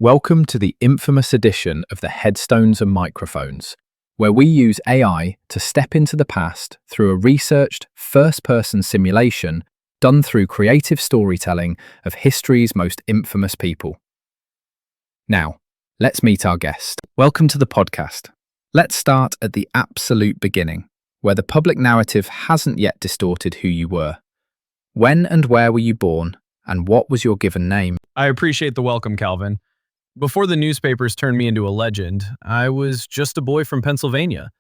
Welcome to the infamous edition of the Headstones and Microphones, where we use AI to step into the past through a researched, first-person simulation done through creative storytelling of history's most infamous people. Now, let's meet our guest. Welcome to the podcast. Let's start at the absolute beginning, where the public narrative hasn't yet distorted who you were. When and where were you born, and what was your given name? I appreciate the welcome, Calvin. Before the newspapers turned me into a legend, I was just a boy from Pennsylvania.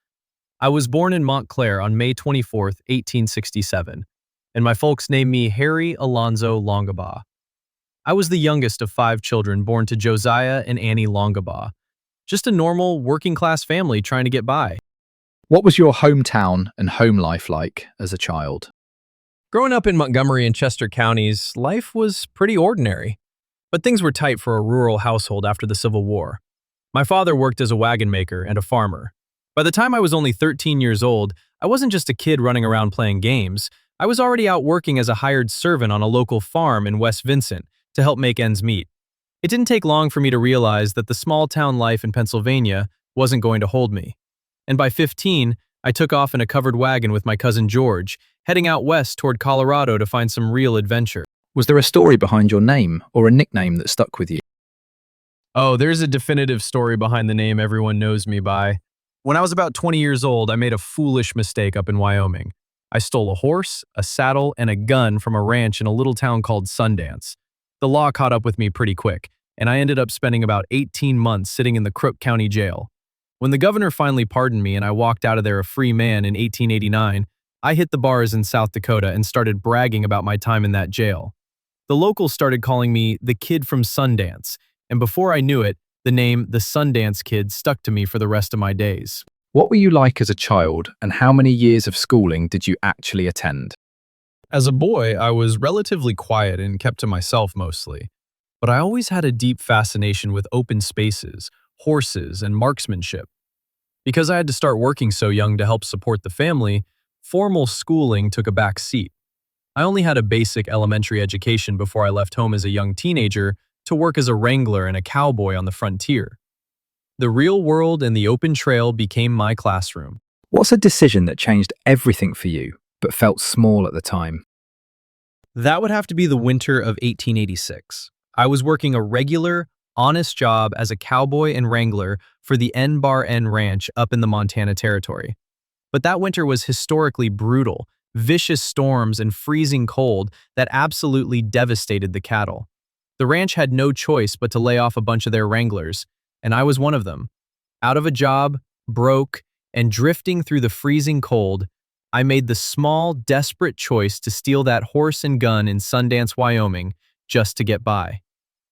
I was born in Montclair on May 24th, 1867, and my folks named me Harry Alonzo Longabaugh. I was the youngest of 5 children born to Josiah and Annie Longabaugh, just a normal, working-class family trying to get by. What was your hometown and home life like as a child? Growing up in Montgomery and Chester counties, life was pretty ordinary. But things were tight for a rural household after the Civil War. My father worked as a wagon maker and a farmer. By the time I was only 13 years old, I wasn't just a kid running around playing games. I was already out working as a hired servant on a local farm in West Vincent to help make ends meet. It didn't take long for me to realize that the small-town life in Pennsylvania wasn't going to hold me. And by 15, I took off in a covered wagon with my cousin George, heading out west toward Colorado to find some real adventure. Was there a story behind your name or a nickname that stuck with you? Oh, there's a definitive story behind the name everyone knows me by. When I was about 20 years old, I made a foolish mistake up in Wyoming. I stole a horse, a saddle, and a gun from a ranch in a little town called Sundance. The law caught up with me pretty quick, and I ended up spending about 18 months sitting in the Crook County Jail. When the governor finally pardoned me and I walked out of there a free man in 1889, I hit the bars in South Dakota and started bragging about my time in that jail. The locals started calling me the Kid from Sundance, and before I knew it, the name the Sundance Kid stuck to me for the rest of my days. What were you like as a child, and how many years of schooling did you actually attend? As a boy, I was relatively quiet and kept to myself mostly, but I always had a deep fascination with open spaces, horses, and marksmanship. Because I had to start working so young to help support the family, formal schooling took a back seat. I only had a basic elementary education before I left home as a young teenager to work as a wrangler and a cowboy on the frontier. The real world and the open trail became my classroom. What's a decision that changed everything for you, but felt small at the time? That would have to be the winter of 1886. I was working a regular, honest job as a cowboy and wrangler for the N-Bar-N Ranch up in the Montana Territory. But that winter was historically brutal. Vicious storms and freezing cold that absolutely devastated the cattle. The ranch had no choice but to lay off a bunch of their wranglers, and I was one of them. Out of a job, broke, and drifting through the freezing cold, I made the small, desperate choice to steal that horse and gun in Sundance, Wyoming, just to get by.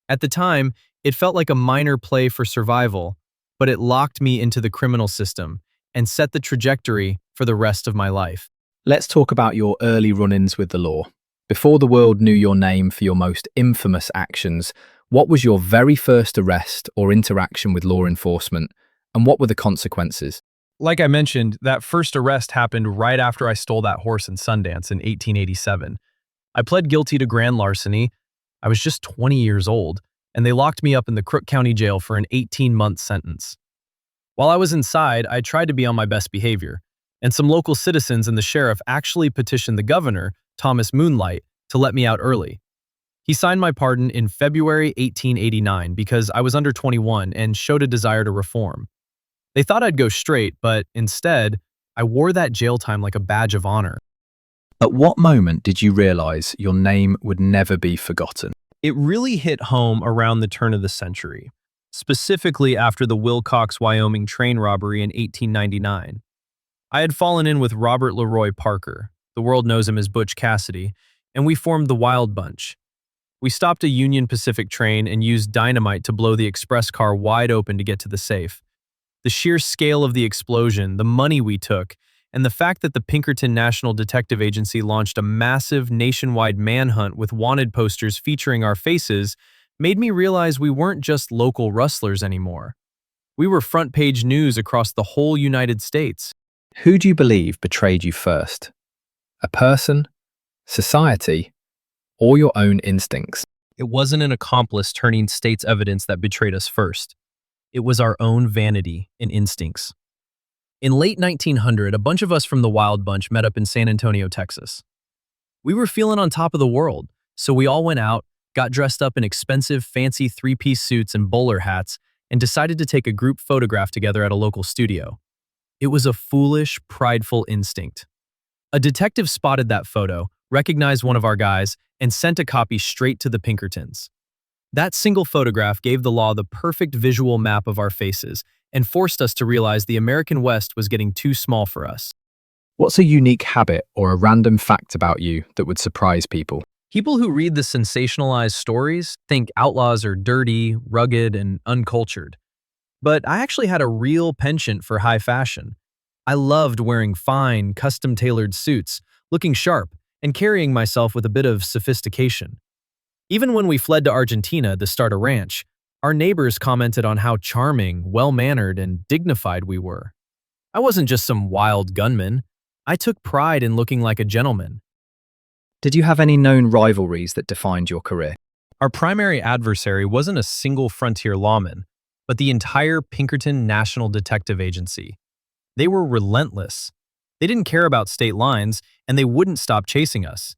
At the time, it felt like a minor play for survival, but it locked me into the criminal system and set the trajectory for the rest of my life. Let's talk about your early run-ins with the law. Before the world knew your name for your most infamous actions, what was your very first arrest or interaction with law enforcement, and what were the consequences? Like I mentioned, that first arrest happened right after I stole that horse in Sundance in 1887. I pled guilty to grand larceny. I was just 20 years old, and they locked me up in the Crook County Jail for an 18-month sentence. While I was inside, I tried to be on my best behavior, and some local citizens and the sheriff actually petitioned the governor, Thomas Moonlight, to let me out early. He signed my pardon in February 1889 because I was under 21 and showed a desire to reform. They thought I'd go straight, but instead, I wore that jail time like a badge of honor. At what moment did you realize your name would never be forgotten? It really hit home around the turn of the century, specifically after the Wilcox, Wyoming train robbery in 1899. I had fallen in with Robert Leroy Parker, the world knows him as Butch Cassidy, and we formed the Wild Bunch. We stopped a Union Pacific train and used dynamite to blow the express car wide open to get to the safe. The sheer scale of the explosion, the money we took, and the fact that the Pinkerton National Detective Agency launched a massive nationwide manhunt with wanted posters featuring our faces made me realize we weren't just local rustlers anymore. We were front-page news across the whole United States. Who do you believe betrayed you first? A person, society, or your own instincts? It wasn't an accomplice turning state's evidence that betrayed us first. It was our own vanity and instincts. In late 1900, a bunch of us from the Wild Bunch met up in San Antonio, Texas. We were feeling on top of the world, so we all went out, got dressed up in expensive, fancy three-piece suits and bowler hats, and decided to take a group photograph together at a local studio. It was a foolish, prideful instinct. A detective spotted that photo, recognized one of our guys, and sent a copy straight to the Pinkertons. That single photograph gave the law the perfect visual map of our faces and forced us to realize the American West was getting too small for us. What's a unique habit or a random fact about you that would surprise people? People who read the sensationalized stories think outlaws are dirty, rugged, and uncultured. But I actually had a real penchant for high fashion. I loved wearing fine, custom-tailored suits, looking sharp, and carrying myself with a bit of sophistication. Even when we fled to Argentina to start a ranch, our neighbors commented on how charming, well-mannered, and dignified we were. I wasn't just some wild gunman. I took pride in looking like a gentleman. Did you have any known rivalries that defined your career? Our primary adversary wasn't a single frontier lawman, but the entire Pinkerton National Detective Agency. They were relentless. They didn't care about state lines, and they wouldn't stop chasing us.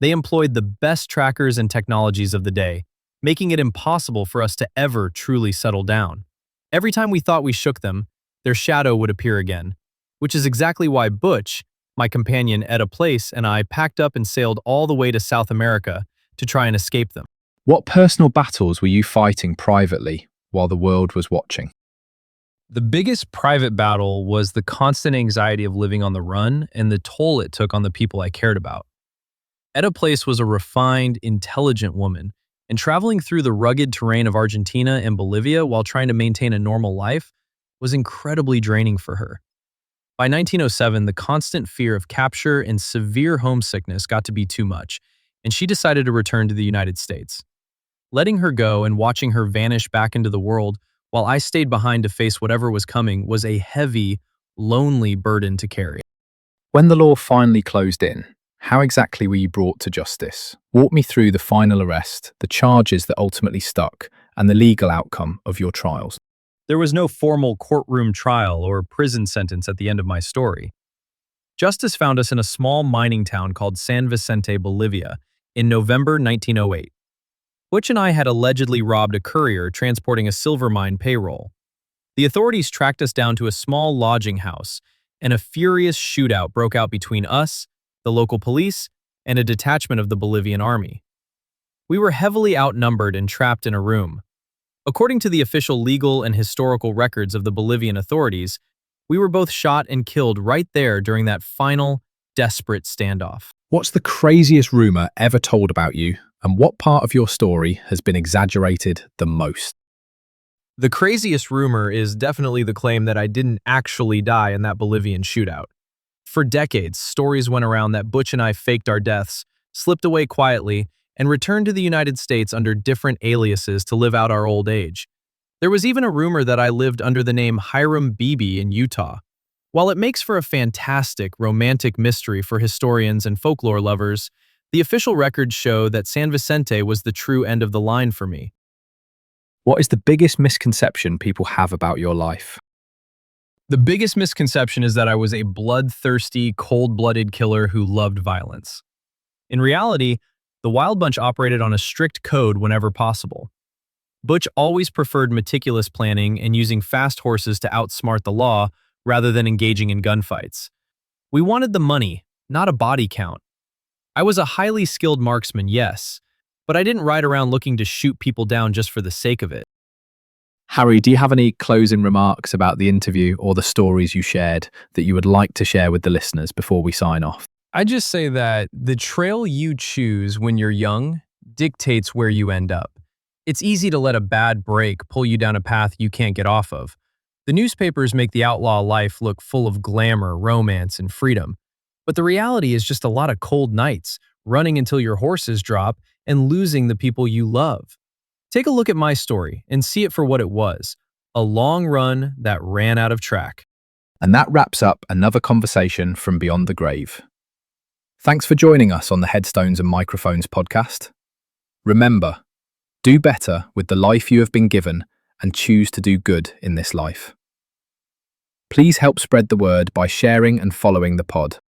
They employed the best trackers and technologies of the day, making it impossible for us to ever truly settle down. Every time we thought we shook them, their shadow would appear again, which is exactly why Butch, my companion Etta Place, and I packed up and sailed all the way to South America to try and escape them. What personal battles were you fighting privately while the world was watching? The biggest private battle was the constant anxiety of living on the run and the toll it took on the people I cared about. Etta Place was a refined, intelligent woman, and traveling through the rugged terrain of Argentina and Bolivia while trying to maintain a normal life was incredibly draining for her. By 1907, the constant fear of capture and severe homesickness got to be too much, and she decided to return to the United States. Letting her go and watching her vanish back into the world while I stayed behind to face whatever was coming was a heavy, lonely burden to carry. When the law finally closed in, how exactly were you brought to justice? Walk me through the final arrest, the charges that ultimately stuck, and the legal outcome of your trials. There was no formal courtroom trial or prison sentence at the end of my story. Justice found us in a small mining town called San Vicente, Bolivia, in November 1908. Butch and I had allegedly robbed a courier transporting a silver mine payroll. The authorities tracked us down to a small lodging house, and a furious shootout broke out between us, the local police, and a detachment of the Bolivian army. We were heavily outnumbered and trapped in a room. According to the official legal and historical records of the Bolivian authorities, we were both shot and killed right there during that final, desperate standoff. What's the craziest rumor ever told about you, and what part of your story has been exaggerated the most? The craziest rumor is definitely the claim that I didn't actually die in that Bolivian shootout. For decades, stories went around that Butch and I faked our deaths, slipped away quietly, and returned to the United States under different aliases to live out our old age. There was even a rumor that I lived under the name Hiram Beebe in Utah. While it makes for a fantastic, romantic mystery for historians and folklore lovers, the official records show that San Vicente was the true end of the line for me. What is the biggest misconception people have about your life? The biggest misconception is that I was a bloodthirsty, cold-blooded killer who loved violence. In reality, the Wild Bunch operated on a strict code whenever possible. Butch always preferred meticulous planning and using fast horses to outsmart the law rather than engaging in gunfights. We wanted the money, not a body count. I was a highly skilled marksman, yes, but I didn't ride around looking to shoot people down just for the sake of it. Harry, do you have any closing remarks about the interview or the stories you shared that you would like to share with the listeners before we sign off? I just say that the trail you choose when you're young dictates where you end up. It's easy to let a bad break pull you down a path you can't get off of. The newspapers make the outlaw life look full of glamour, romance, and freedom. But the reality is just a lot of cold nights, running until your horses drop, and losing the people you love. Take a look at my story and see it for what it was, a long run that ran out of track. And that wraps up another conversation from Beyond the Grave. Thanks for joining us on the Headstones and Microphones podcast. Remember, Do better with the life you have been given and choose to do good in this life. Please help spread the word by sharing and following the pod.